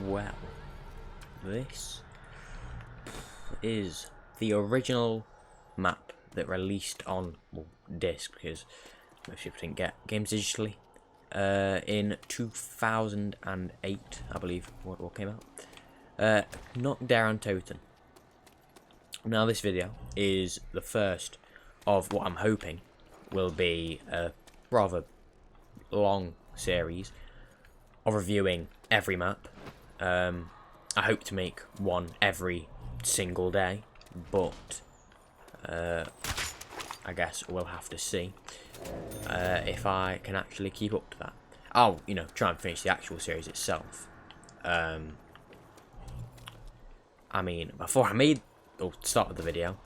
Well, this is the original map that released on disc, because most people didn't get games digitally. In 2008, I believe, what came out. Nacht der Untoten. Now this video is the first of what I'm hoping will be a rather long series of reviewing every map. I hope to make one every single day, but I guess we'll have to see if I can actually keep up to that. I'll, try and finish the actual series itself. I mean, before I made or started the video,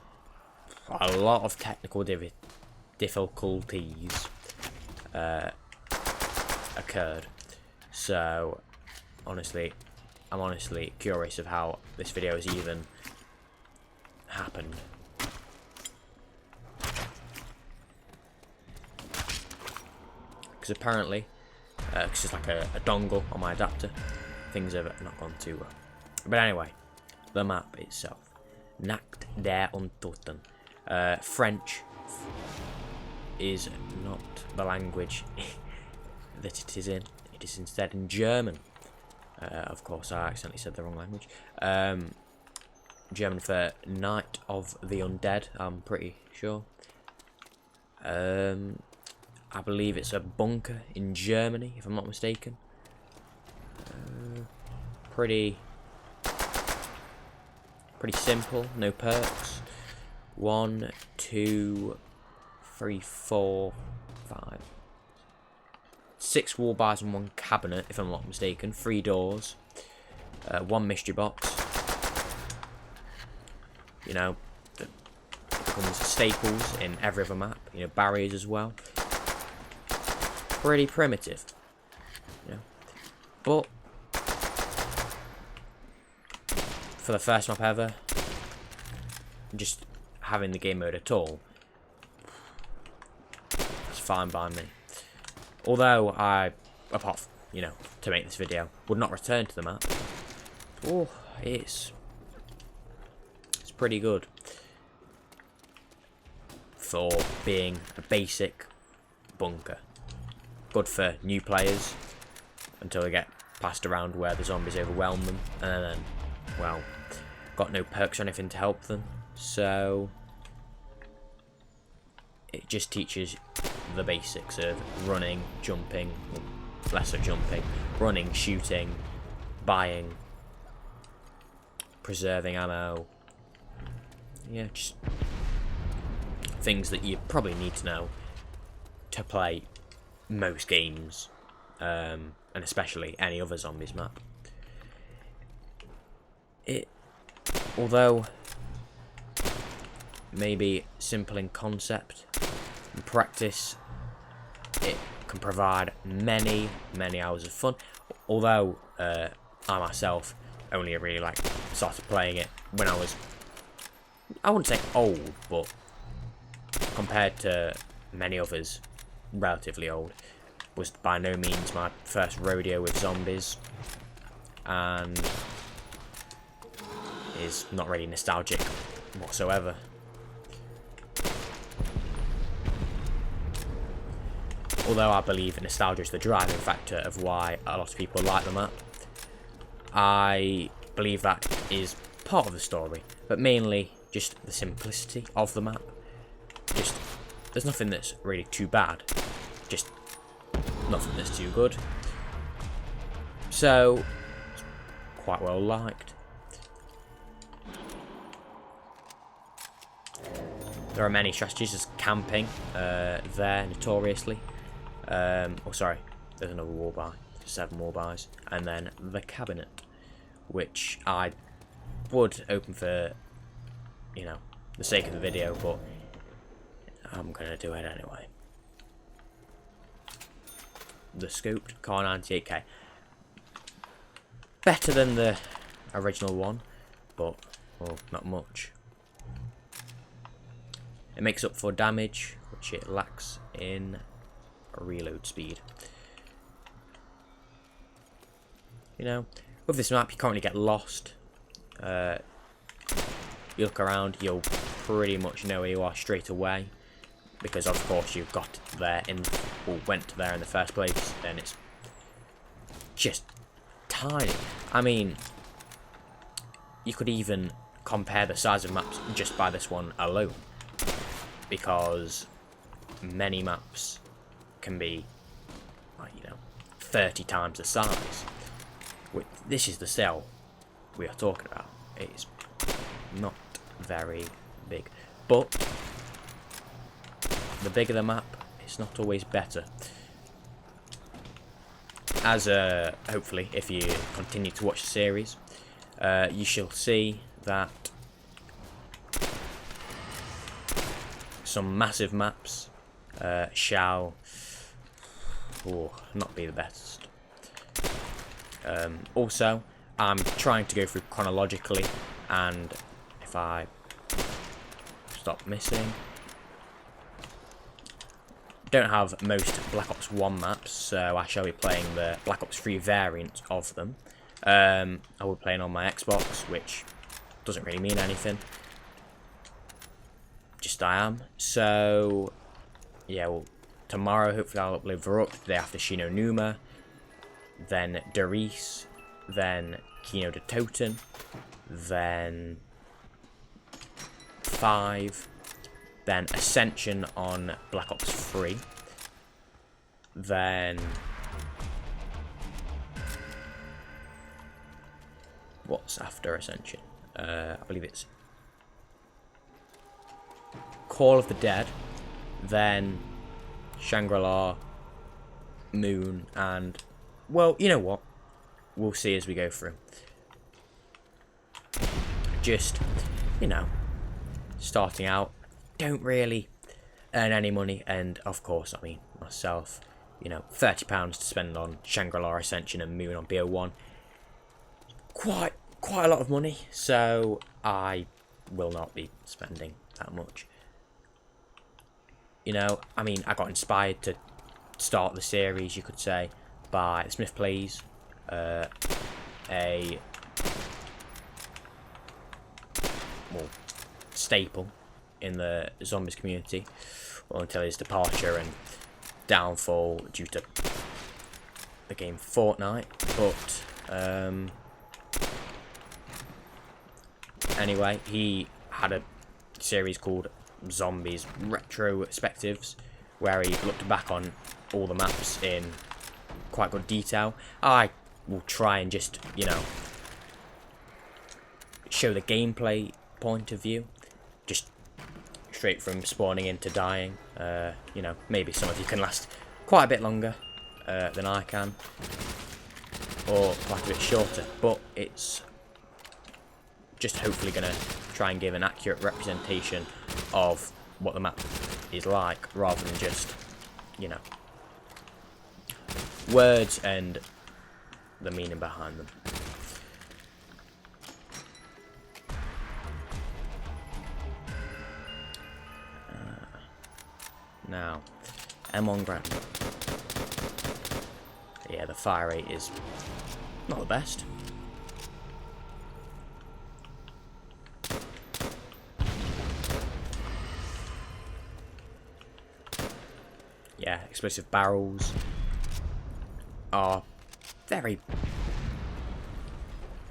a lot of technical difficulties occurred. So, honestly, I'm honestly curious of how this video has even happened. Because apparently, it's just like a dongle on my adapter. Things have not gone too well. But anyway, the map itself. Nacht der Untoten. French is not the language that it is in. It is instead in German. Of course, I accidentally said the wrong language. German for Night of the Undead, I'm pretty sure. I believe it's a bunker in Germany, if I'm not mistaken. Pretty simple, no perks. 1, 2, 3, 4, 5. 6 wall bars and 1 cabinet, if I'm not mistaken. 3 doors. 1 mystery box. That becomes staples in every other map. Barriers as well. Pretty primitive. But for the first map ever, just having the game mode at all, it's fine by me. Although I, apart from, to make this video, would not return to the map. Oh, it's pretty good for being a basic bunker. Good for new players until they get passed around where the zombies overwhelm them, and then, well, got no perks or anything to help them, so it just teaches the basics of running, jumping, lesser jumping, running, shooting, buying, preserving ammo. Yeah, just things that you probably need to know to play most games, and especially any other zombies map. Although maybe simple in concept, in practice it can provide many hours of fun. Although I myself only really started playing it when I was, I wouldn't say old, but compared to many others, relatively old. Was by no means my first rodeo with zombies, and is not really nostalgic whatsoever. Although I believe nostalgia is the driving factor of why a lot of people like the map, I believe that is part of the story, but mainly just the simplicity of the map. There's nothing that's really too bad, just nothing that's too good. So, it's quite well liked. There are many strategies, as camping there notoriously. Sorry, there's another wall bar, 7 wall bars, and then the cabinet, which I would open for, the sake of the video, but I'm gonna do it anyway. The scoped Car 98K, better than the original one, but not much. It makes up for damage, which it lacks in reload speed. with this map, you can't really get lost. You look around, you'll pretty much know where you are straight away, because of course you've got there or went there in the first place, and it's just tiny. I mean, you could even compare the size of maps just by this one alone, because many maps can be, like, 30 times the size. This is the cell we are talking about. It's not very big, but the bigger the map, it's not always better. As hopefully, if you continue to watch the series, you shall see that some massive maps shall not be the best. Also, I'm trying to go through chronologically, and if I stop missing, don't have most Black Ops 1 maps, so I shall be playing the Black Ops 3 variant of them. I will be playing on my Xbox, which doesn't really mean anything. Just I am. So, yeah, well, tomorrow hopefully I'll upload Varuk, the day after Shino Numa, then Darice, then Nacht der Untoten, then 5, then Ascension on Black Ops 3, then what's after Ascension? I believe it's Call of the Dead, then Shangri-La, Moon, and, well, you know what? We'll see as we go through. Just, starting out, don't really earn any money, and of course, I mean, myself, £30 to spend on Shangri-La, Ascension, and Moon on BO1. Quite a lot of money, so I will not be spending that much. I mean, I got inspired to start the series, you could say, by Smith Plays, a staple in the zombies community, well, until his departure and downfall due to the game Fortnite. But anyway, he had a series called Zombies Retrospectives, where he looked back on all the maps in quite good detail. I will try and just, show the gameplay point of view, just straight from spawning into dying. Maybe some of you can last quite a bit longer than I can, or quite a bit shorter, but it's just hopefully going to try and give an accurate representation of what the map is like, rather than just, words and the meaning behind them. Now, M1 grab. Yeah, the fire rate is not the best. Yeah, explosive barrels are very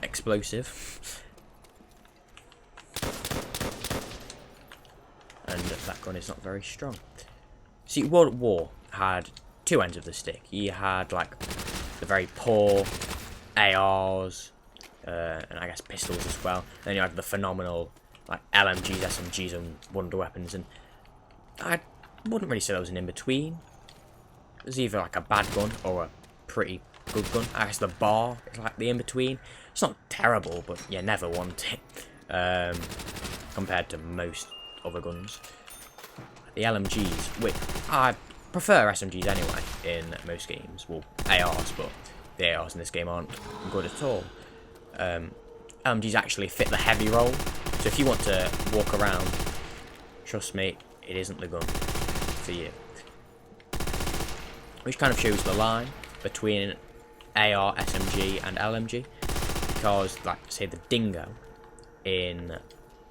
explosive. And that gun is not very strong. See, World at War had two ends of the stick. You had, like, the very poor ARs, and I guess pistols as well. Then you had the phenomenal, like, LMGs, SMGs, and wonder weapons. And I wouldn't really say there was an in-between. There's either, like, a bad gun or a pretty good gun. I guess the bar is, like, the in-between. It's not terrible, but you never want it, compared to most other guns. The LMGs, which I prefer SMGs anyway in most games. Well, ARs, but the ARs in this game aren't good at all. LMGs actually fit the heavy role, so if you want to walk around, trust me, it isn't the gun for you. Which kind of shows the line between AR, SMG, and LMG. because, like, say, the Dingo in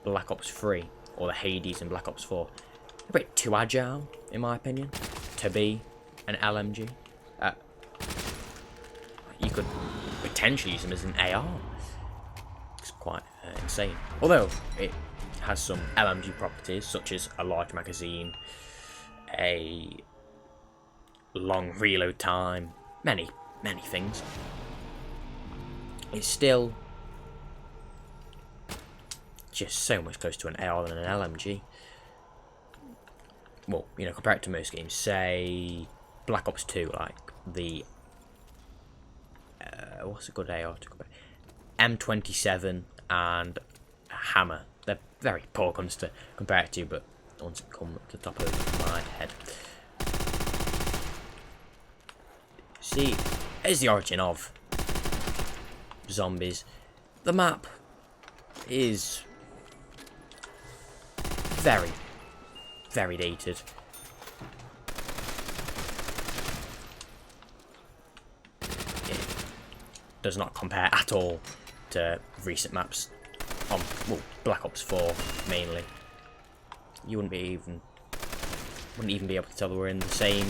Black Ops 3 or the Hades in Black Ops 4, a bit too agile, in my opinion, to be an LMG. You could potentially use them as an AR. It's quite insane. Although it has some LMG properties, such as a large magazine, a long reload time, many things. It's still just so much closer to an AR than an LMG. Well, you know, compared to most games, say Black Ops 2, like the what's a good AR to compare? M27 and Hammer. They're very poor guns to compare it to, but the ones that come to the top of my head. See, here's the origin of zombies. The map is very dated. It does not compare at all to recent maps on, well, Black Ops 4 mainly. You wouldn't even be able to tell that we're in the same,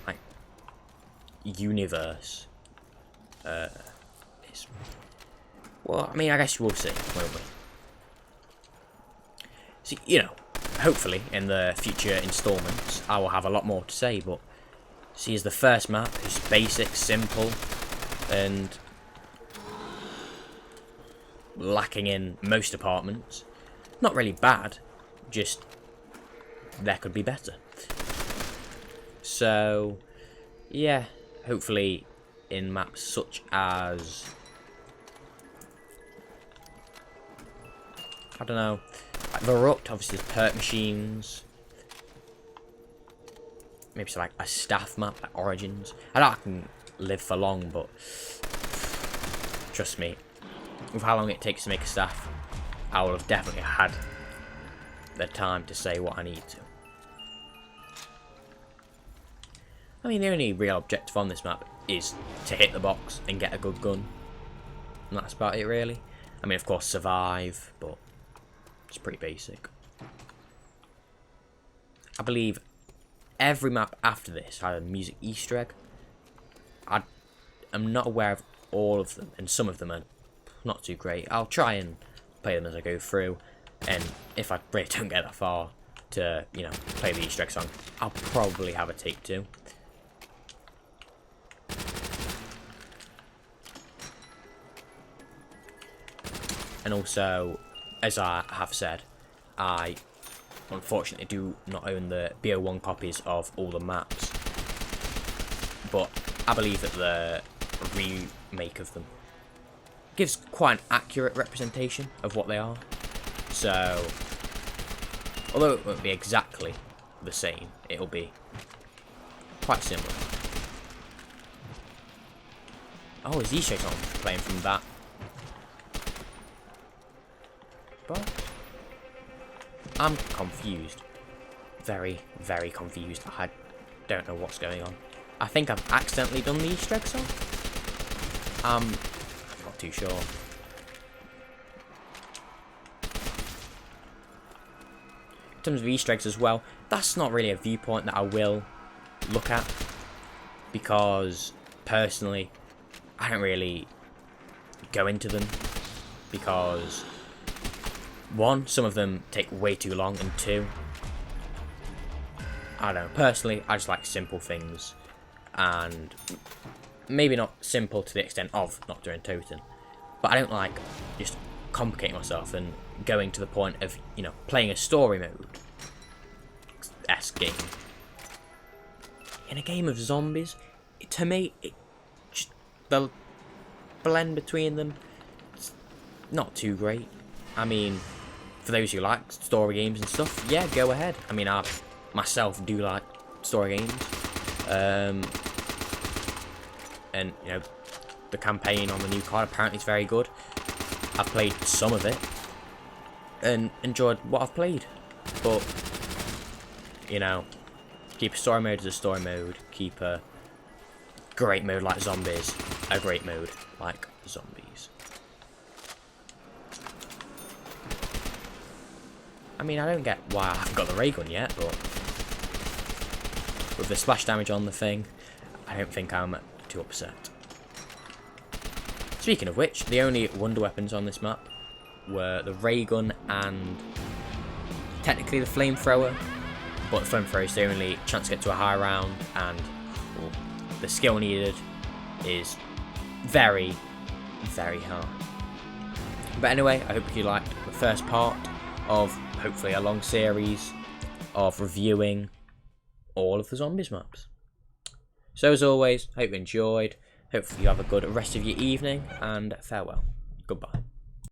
like, universe. Well, I mean, I guess we'll see, won't we? See, you know, hopefully in the future installments I will have a lot more to say, but see, as the first map is basic, simple, and lacking in most departments. Not really bad, just there could be better. So yeah, hopefully in maps such as, I don't know, like the Ruct, obviously the perk machines. Maybe it's like a staff map, like Origins. I know I can live for long, but trust me, with how long it takes to make a staff, I will have definitely had the time to say what I need to. I mean, the only real objective on this map is to hit the box and get a good gun. And that's about it, really. I mean, of course, survive, but it's pretty basic. I believe every map after this had a music Easter egg. I'm not aware of all of them, and some of them are not too great. I'll try and play them as I go through, and if I really don't get that far to, you know, play the Easter egg song, I'll probably have a take two. And also, as I have said, I unfortunately do not own the BO1 copies of all the maps, but I believe that the remake of them gives quite an accurate representation of what they are. So, although it won't be exactly the same, it'll be quite similar. Oh, is Easter egg on playing from that? But I'm confused. Very confused. I don't know what's going on. I think I've accidentally done the Easter egg song. I'm not too sure. In terms of Easter eggs as well, that's not really a viewpoint that I will look at, because personally I don't really go into them, because one, some of them take way too long, and two, I don't know, personally I just like simple things, and maybe not simple to the extent of Nacht der Untoten, but I don't like just complicating myself and going to the point of, you know, playing a story mode-esque game. In a game of zombies, to me, the blend between them, it's not too great. I mean, for those who like story games and stuff, yeah, go ahead. I mean, I myself do like story games. And, you know, the campaign on the new card apparently is very good. I've played some of it and enjoyed what I've played. But, you know, keep a story mode as a story mode. Keep a great mode like zombies a great mode like zombies. I mean, I don't get why I haven't got the ray gun yet, but with the splash damage on the thing, I don't think I'm too upset. Speaking of which, the only wonder weapons on this map were the ray gun and technically the flamethrower, but the flamethrower is the only chance to get to a high round, and well, the skill needed is very, very hard. But anyway, I hope you liked the first part of hopefully a long series of reviewing all of the zombies maps. So as always, hope you enjoyed. Hopefully you have a good rest of your evening, and farewell. Goodbye.